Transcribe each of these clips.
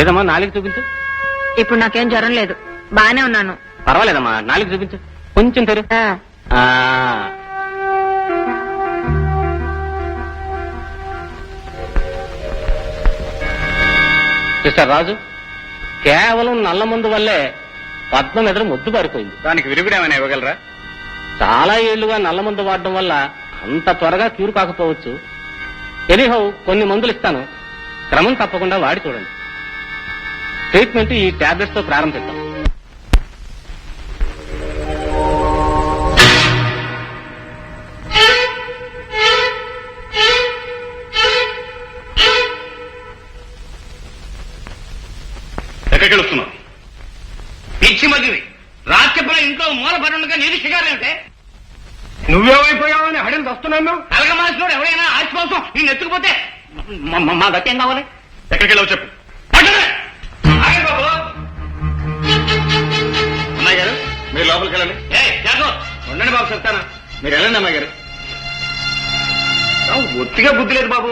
ఏదమ్మా నాలుగు చూపించు. ఇప్పుడు నాకేం జ్వరం లేదు, బానే ఉన్నాను. పర్వాలేదమ్మా, నాలుగు చూపించు. కొంచెం తెరు. మిస్టర్ రాజు, కేవలం నల్ల మందు వల్లే పద్మం ఎదురు ముద్దు పారిపోయింది. దానికి విరుగుడేమైనా ఇవ్వగలరా? చాలా ఏళ్లుగా నల్ల మందు వాడడం వల్ల అంత త్వరగా క్యూర్ కాకపోవచ్చు. ఎనీహౌ కొన్ని మందులు ఇస్తాను, క్రమం తప్పకుండా వాడి చూడండి. ట్రీట్మెంట్ ఈ టాబ్లెట్స్ తో ప్రారంభిద్దాం. ఎక్కడికి వెళ్తున్నావు? పిచ్చి మధ్యవి రాత్రిపూట ఇంట్లో మూల పనులుగా నీరు షిగారేమిటే? నువ్వేమైపోయావని హడిని వస్తున్నాను. అలగమాసినోడు ఎవరైనా ఆశ కోసం నేను ఎత్తుకుపోతే మా గతి ఏం కావాలి? ఎక్కడికి వెళ్ళావు చెప్పు. అమ్మాయి గారు మీరు లోపలికి వెళ్ళండి. ఉండండి బాబు, చెప్తాను. మీరు వెళ్ళండి అమ్మాయి గారు. ఒత్తిగా బుద్ధి లేదు బాబు.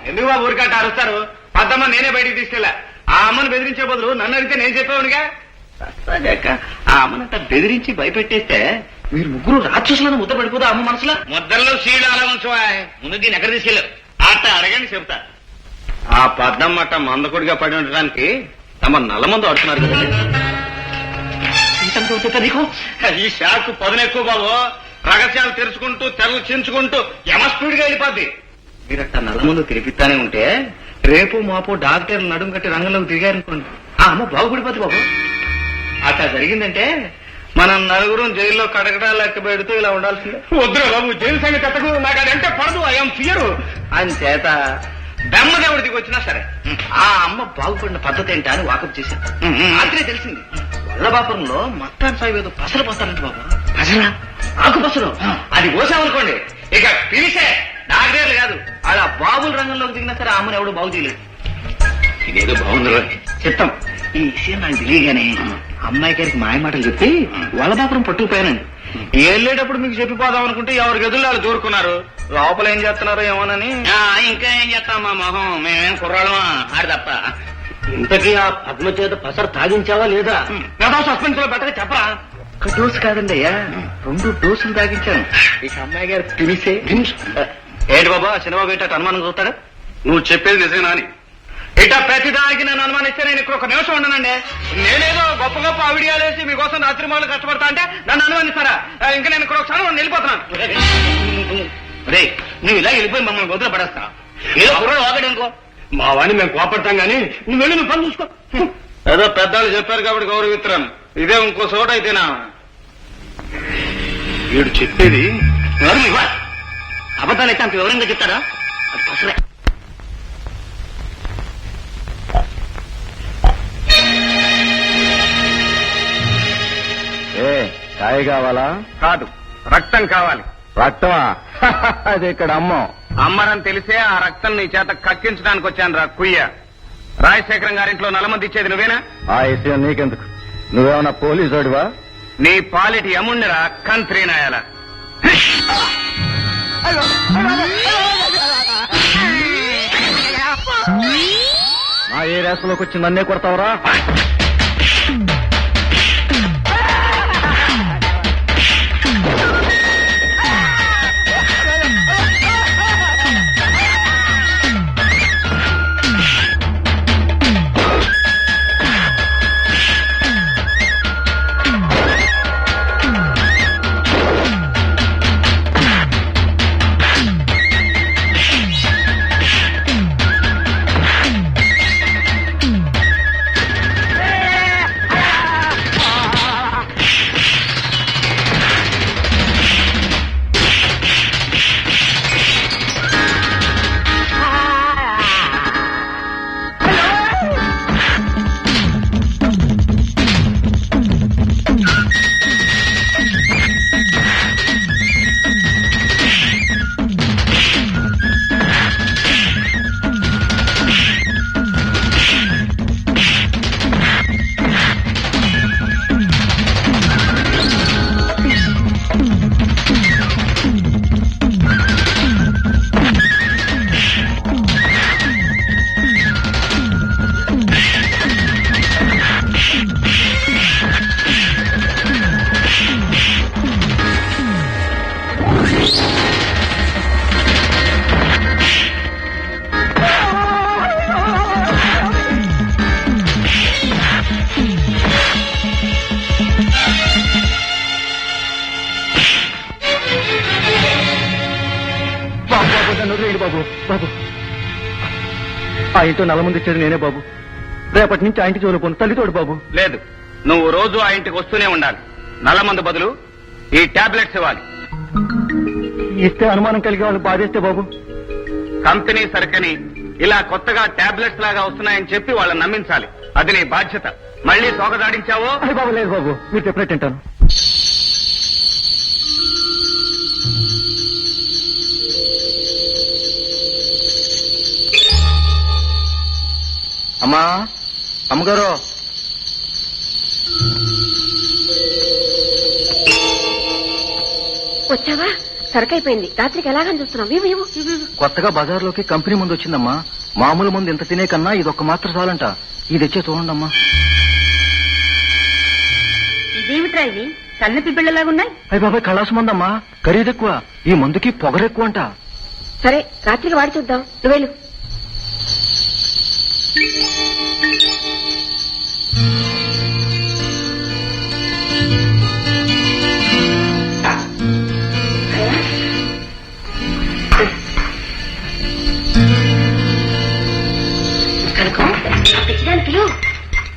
ఎందుకు బాబు ఊరికట్ట అరుస్తారు? పద్దమ్మ నేనే బయటికి తీసుకెళ్ళా. ఆ అమ్మను బెదిరించే బదులు నన్ను అడిగితే నేను చెప్పేవాడిగా. ఆ అమ్మనంత బెదిరించి భయపెట్టేస్తే మీరు ముగ్గురు రాక్షసులను ముద్ద పడిపోతా అమ్మ మనసులో. ముద్దల్లో సీడు అలా ఉంచవా? ముందు దీన్ని ఎక్కడ తీసుకెళ్ళావు? అట్ట అడగండి చెప్తా. ఆ పద్దమ్మట మందకొడిగా పడి ఉండడానికి తమ నల్ల మందు ఆడుతున్నారు కదండి. నీకు ఈ షాక్ పదును ఎక్కువ బాబు. రహస్యాలు తెరుచుకుంటూ తెరలు చించుకుంటూ యమస్పీడ్గా వెళ్ళిపోద్ది. మీరట్ట నల్ల మందు తిరిగిస్తానే ఉంటే రేపు మాపు డాక్టర్లు నడుము కట్టి రంగంలోకి దిగారనుకోండి, ఆ అమ్మ బాగుపడిపోద్ది బాబు. అట్లా జరిగిందంటే మనం నలుగురం జైల్లో కడగడా లెక్క పెడుతూ ఇలా ఉండాల్సిందే. వద్దురా బాబు, జైలు సంగతి ఎత్తకు. నాకు అదంటే పడదు. I'm fear. అంచేత బెమ్మదేవుడి దిగి వచ్చినా సరే ఆ అమ్మ బాగుపడిన పద్ధతి ఏంటా అని వాకప్ చేశాను. రాత్రే తెలిసింది. వల్లభాపురంలో మత్తాన్ సాయి ఏదో పసలు పోస్తారంట బాబు. పసలా? ఆకు పసలు. అది పోసామనుకోండి ఇక పిలిసే డాక్టర్లు కాదు, అలా బాబుల రంగంలోకి దిగినా సరే అమ్మని ఎవడు బాగు చేయలేదు. ఇదేదో బాగుందిరా చెప్తాం. ఈ విషయం నాకు తెలియగానే అమ్మాయి గారికి మాయమాటలు చెప్పి వల్లభాపురం పట్టుకుపోయానండి. వెళ్ళేటప్పుడు మీకు చెప్పిపోదాం అనుకుంటే ఎవరి గదుల్లో వాళ్ళు దూరుకున్నారు. లోపల ఏం చేస్తున్నారో ఏమోనని. ఇంకా ఏం చేస్తాం మా మొహం, మేమేం కుర్రాళ్ళమా ఆడి తప్ప. ఇంతకీ ఆ పద్మ చేత పసరు తాగించావా లేదా? ఏదో సస్పెన్స్ లో పెట్టక చెప్పరా. ఒక డోసు కాదండి అయ్యా, 2 డోసులు తాగించాను. ఇక అమ్మాయి గారు పిలిసే ఏంటి బాబా సినిమా పెట్టాట అనుమానం చూస్తాడా? నువ్వు చెప్పేది నిజమేనా అని. ఇట ప్రతిదానికి నన్ను అనుమానిస్తే నేను ఇక్కడ 1 నిమిషం ఉండనండి. నేనేదో గొప్ప గొప్ప ఆవిడియాలు వేసి మీకోసం రాత్రి మాలు కష్టపడతా అంటే నన్ను అనుమానిస్తారా? ఇంకా నేను ఇక్కడ ఒకసారి వెళ్ళిపోతున్నాను. రే నువ్వు ఇలా వెళ్ళిపోయి మమ్మల్ని వదిలి పడేస్తా. ఏదో కుర్రాడు వాగాడు అనుకో, మా వాడిని మేము కోపడతాం గానీ నువ్వు వెళ్ళి నువ్వు పని చూసుకో. ఏదో పెద్దలు చెప్పారు కాబట్టి గౌరవిస్తున్నాను. ఇదే ఇంకో చోట అయితేనా వీడు చెప్పేది అబద్ధాలు అయితే అంత వివరంగా చెప్తారా? అది పసలే. కాయ కావాలా? కాదు, రక్తం కావాలి. రక్తమా? అది ఇక్కడ అమ్మం. అమ్మరని తెలిసే ఆ రక్తం నీ చేత కక్కించడానికి వచ్చాను రా కుయ్య. రాజశేఖరం గారింట్లో నలమంది ఇచ్చేది నువ్వేనా? ఆ విషయం నీకెందుకు? నువ్వేమన్నా పోలీసుడివా? నీ పాలిటి యముణ్ణిరా కంత్రీనాయాల. నా ఏ రేసలోకి వచ్చి నన్నే కొడతావురా? నన్ను వదిలేయండి బాబు. బాబు, ఆ ఇంట్లో నల్ల ముందు ఇచ్చేది నేనే బాబు. రేపటి నుంచి ఆ ఇంటి జోలు పోను. తల్లి తోడు బాబు. లేదు, నువ్వు రోజు ఆ ఇంటికి వస్తూనే ఉండాలి. నల్లమందు బదులు ఈ టాబ్లెట్స్ ఇవ్వాలి. ఇస్తే అనుమానం కలిగే వాళ్ళు బాధేస్తే బాబు. కంపెనీ సరుకని ఇలా కొత్తగా టాబ్లెట్స్ లాగా వస్తున్నాయని చెప్పి వాళ్ళని నమ్మించాలి. అది నీ బాధ్యత. మళ్ళీ తోకదాడించావో అయ్య బాబు, లేదు బాబు, మీరు చెప్పినట్టు వింటాను. అమ్మా, అమ్మగారు, వచ్చావా? సరకైపోయింది. రాత్రికి ఎలాగని చూస్తున్నావు? కొత్తగా బజార్లోకి కంపెనీ ముందు వచ్చిందమ్మా. మామూలు ముందు ఇంత తినే కన్నా ఇదొక్క మాత్రం చాలంట. ఇది తెచ్చే చూడండమ్మా. ఇదేమిట్రా ఇవి? సన్నపి బిళ్ళలాగున్నాయి. అయ్య బాబాయ్, కళాసు మందమ్మా. ఖరీదు ఎక్కువ, ఈ మందుకి పొగరెక్కువ అంట. సరే, రాత్రికి వాడి చూద్దాం. నువ్వేళ్ళు.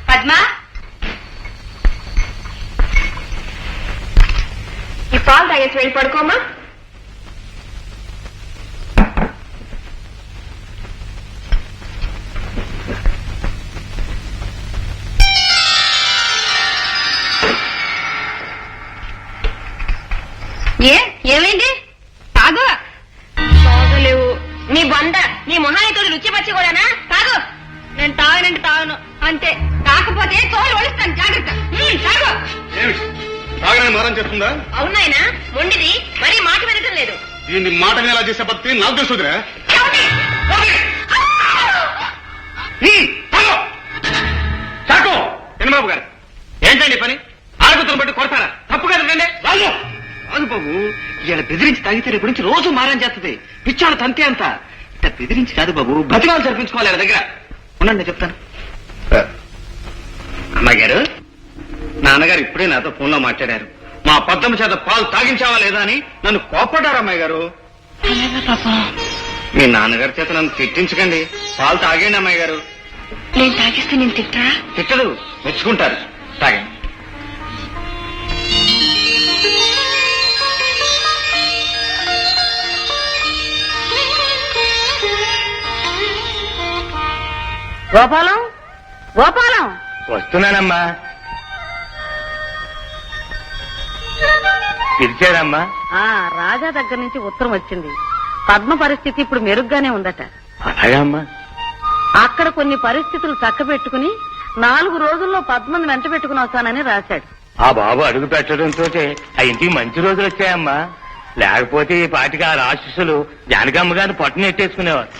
పద్మా, ఈ పాలు తాగేసి వెళ్ళి పడుకోమా. ఏమైంది? తాగు. తాగలేవు. నీ బొంద, నీ మొహానికి రుచి పచ్చి కూడానా? తాగు. నేను తాగనంటే తాగను అంతే. కాకపోతే తోలు ఒలుస్తాను, జాగ్రత్త. తాగు. తాగని మారం చేస్తుందా? అవునాయనా, మొండిది. మరీ మాట వినటం లేదు. దీన్ని మాట ఎలా చేసే భక్తి నాకు తెలుసుదిరా. చాకో చంద్రబాబు గారు, ఏంటండి పని? ఆరుగుతులు బట్టి కొడతారా? తప్పు కదండి. రాజు బాబు, ఇలా బెదిరించి తాగితే రేపు నుంచి రోజు మారం చేస్తుంది. పిచ్చాను తంతే అంత. ఇట్లా బెదిరించి కాదు బాబు, బతిమాలు జరిపించుకోవాలి వాళ్ళ దగ్గర. ఉండండి, నేను చెప్తాను. అమ్మాయి గారు, నాన్నగారు ఇప్పుడే నాతో ఫోన్లో మాట్లాడారు. మా పద్దమ్మ చేత పాలు తాగించావా లేదా అని నన్ను కోపడ్డారు. అమ్మాయి గారు, మీ నాన్నగారి చేత నన్ను తిట్టించకండి. పాలు తాగండి అమ్మాయి గారు. నేను తాగిస్తే నేను తిట్టరా? తిట్టడు, మెచ్చుకుంటారు. తాగండి. గోపాలం, గోపాలం, వస్తున్నానమ్మా. పిలిచారమ్మా? రాజా దగ్గర నుంచి ఉత్తరం వచ్చింది. పద్మ పరిస్థితి ఇప్పుడు మెరుగ్గానే ఉందట. అలాగా అమ్మా. అక్కడ కొన్ని పరిస్థితులు చక్కబెట్టుకుని 4 రోజుల్లో పద్మని వెంట పెట్టుకుని వస్తానని రాశాడు. ఆ బాబు అడుగు పెట్టడంతో ఆ ఇంటికి మంచి రోజులు వచ్చాయమ్మా. లేకపోతే ఈ పాటికి ఆ రాక్షసులు జానకమ్మ గారిని పట్టున ఎట్టేసుకునేవారు.